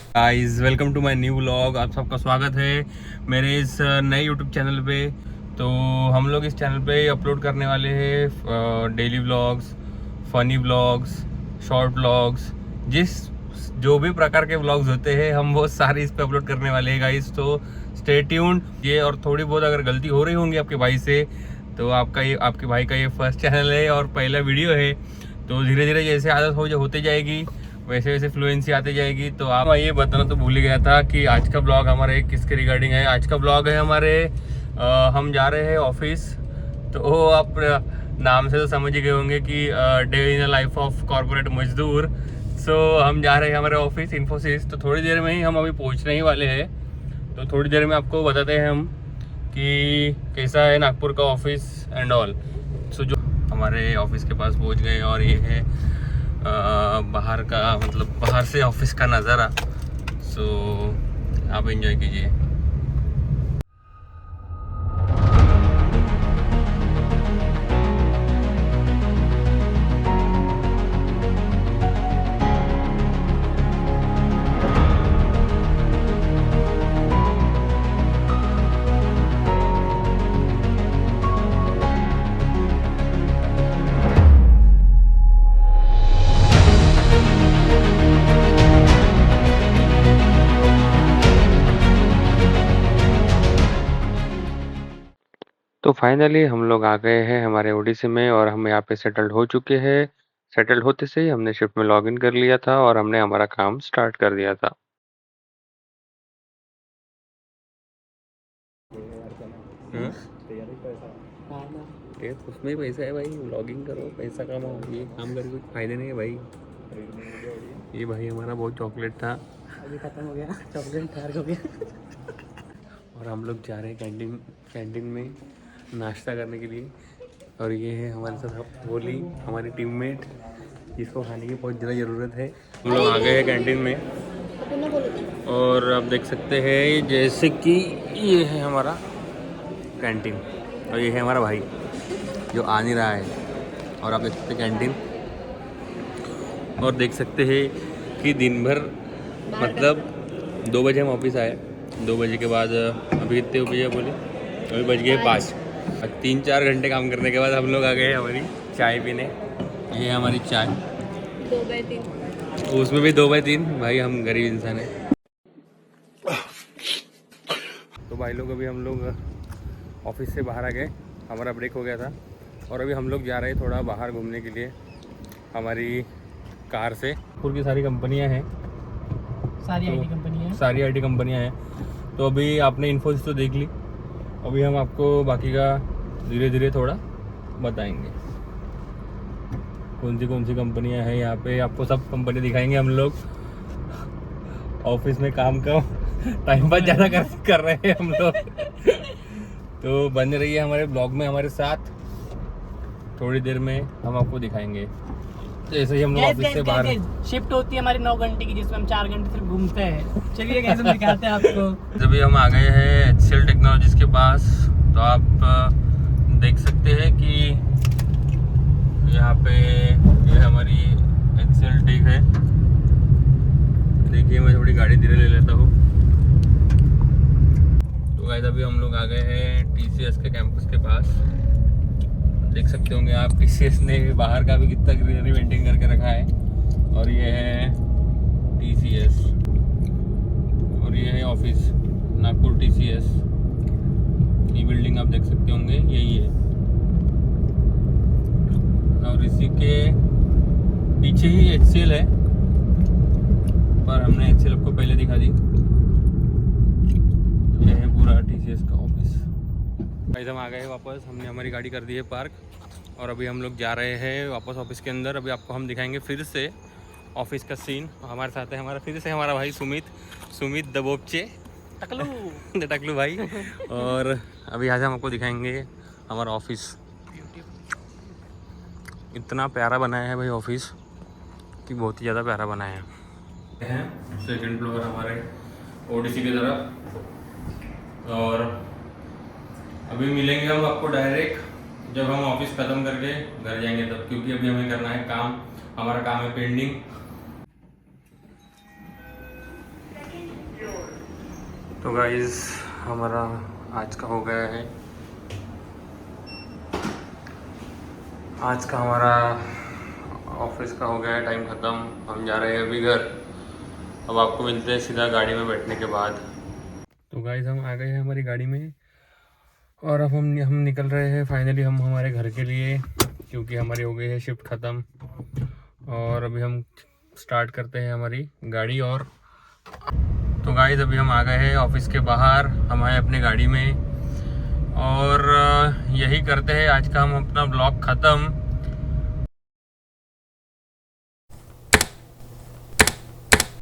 Guys welcome to my new vlog. आप सबका स्वागत है मेरे इस नए यूट्यूब चैनल पे। तो हम लोग इस चैनल पे अपलोड करने वाले हैं daily vlogs, funny vlogs, short vlogs, जो भी प्रकार के व्लॉग्स होते हैं हम वो सारे इस पे अपलोड करने वाले हैं गाइस। तो स्टे ट्यून्ड। ये और थोड़ी बहुत अगर गलती हो रही होंगी आपके भाई से तो आपके भाई का ये फर्स्ट चैनल है और पहला वीडियो है। तो धीरे धीरे जैसे आदत होते जाएगी वैसे वैसे फ्लुएंसी आती जाएगी। तो आप ये बताना तो भूल ही गया था कि आज का ब्लॉग हमारे किसके रिगार्डिंग है। आज का ब्लॉग है हमारे हम जा रहे हैं ऑफिस। तो आप नाम से तो समझ ही गए होंगे कि day in the life of corporate मजदूर। सो हम जा रहे हैं हमारे ऑफिस इन्फोसिस। तो थोड़ी देर में ही हम अभी पहुंचने ही वाले हैं। तो थोड़ी देर में आपको बताते हैं हम कि कैसा है नागपुर का ऑफिस एंड ऑल। सो जो हमारे ऑफिस के पास पहुंच गए और ये है बाहर का, मतलब बाहर से ऑफिस का नज़ारा। सो आप एंजॉय कीजिए। तो फाइनली हम लोग आ गए हैं हमारे ओडिसी में और हम यहाँ पे सेटल्ड हो चुके हैं। सेटल्ड होते से ही हमने शिफ्ट में लॉगिन कर लिया था और हमने हमारा काम स्टार्ट कर दिया था। हाँ? ये तो उसमें ही पैसा है भाई। लॉगिन करो, पैसा कमाओ, ये काम करके कुछ फायदे नहीं है भाई। ये भाई हमारा बहुत चॉकलेट था, अभी खत्म हो गया। चॉकलेट तैयार हो गया। और हम लोग जा रहे हैं कैंटीन में नाश्ता करने के लिए। और ये है हमारे साथ होली, हमारी टीममेट, जिसको खाने की बहुत ज़्यादा ज़रूरत है। हम लोग आ गए हैं कैंटीन में और आप देख सकते हैं जैसे कि ये है हमारा कैंटीन और ये है हमारा भाई जो आ नहीं रहा है। और आप देख सकते हैं कैंटीन और देख सकते हैं कि दिन भर मतलब 2 बजे हम ऑफिस आए। 2 बजे के बाद अभी कितने बजे बोले, अभी बज गए 5। 3-4 घंटे काम करने के बाद हम लोग आ गए हमारी चाय पीने। ये है हमारी चाय 2/3। उसमें भी 2/3। भाई हम गरीब इंसान हैं। तो भाई लोग अभी हम लोग ऑफिस से बाहर आ गए, हमारा ब्रेक हो गया था और अभी हम लोग जा रहे हैं थोड़ा बाहर घूमने के लिए हमारी कार से। नागपुर की सारी कंपनियां हैं, सारी आईटी कंपनी है। सारी आईटी कंपनियां हैं। तो अभी आपने इन्फोसिस तो देख ली, अभी हम आपको बाकी का धीरे धीरे थोड़ा बताएंगे कौन सी कंपनियां हैं यहाँ पे। आपको सब कंपनी दिखाएंगे हम लोग। ऑफिस में काम कम, टाइम पास ज़्यादा कर रहे हैं हम लोग। तो बने रहिए हमारे ब्लॉग में हमारे साथ। थोड़ी देर में हम आपको दिखाएंगे। जैसे ही हम लोग ऑफिस से बाहर शिफ्ट होती है हमारी 9 घंटे की, जिसमें हम 4 घंटे सिर्फ घूमते हैं। चलिए कैसे हम दिखाते हैं आपको। जब हम आ गए हैं HCL टेक्नोलॉजीज के पास तो आप देख सकते हैं कि यहाँ पे ये हमारी HCL टेक है। देखिए मैं थोड़ी गाड़ी धीरे ले लेता हूँ। तो गाइस अभी हम लोग आ गए हैं TCS के कैंपस के पास। देख सकते होंगे आप TCS ने बाहर का भी कितना ग्रीनरी मेंटेन करके रखा है। और ये है TCS और ये है ऑफिस नागपुर TCS। ये बिल्डिंग आप देख सकते होंगे यही है और इसी के पीछे ही HCL है, पर हमने HCL आपको पहले दिखा दी। ये है पूरा TCS का ऑफिस। गाइस हम आ गए वापस, हमने हमारी गाड़ी कर दी है पार्क और अभी हम लोग जा रहे हैं वापस ऑफिस के अंदर। अभी आपको हम दिखाएंगे फिर से ऑफिस का सीन। हमारे साथ है हमारा फिर से हमारा भाई सुमित दबोपचे टकलू भाई। और अभी आज हम आपको दिखाएंगे हमारा ऑफिस। इतना प्यारा बनाया है भाई ऑफिस कि बहुत ही ज़्यादा प्यारा बनाया है। सेकंड फ्लोर हमारे ओडिसी की तरफ। और अभी मिलेंगे हम आपको डायरेक्ट जब हम ऑफिस ख़त्म करके घर जाएंगे तब, क्योंकि अभी हमें करना है काम, हमारा काम है पेंडिंग। तो गाइस हमारा आज का हो गया है, आज का हमारा ऑफिस का हो गया है टाइम ख़त्म। हम जा रहे हैं अभी घर। अब आपको मिलते हैं सीधा गाड़ी में बैठने के बाद। तो गाइस हम आ गए हैं हमारी गाड़ी में और अब हम निकल रहे हैं फाइनली हम हमारे घर के लिए, क्योंकि हमारी हो गई है शिफ्ट ख़त्म। और अभी हम स्टार्ट करते हैं हमारी गाड़ी। और तो गाइस अभी हम आ गए हैं ऑफिस के बाहर, हम आए अपने गाड़ी में और यही करते हैं आज का हम अपना ब्लॉग ख़त्म।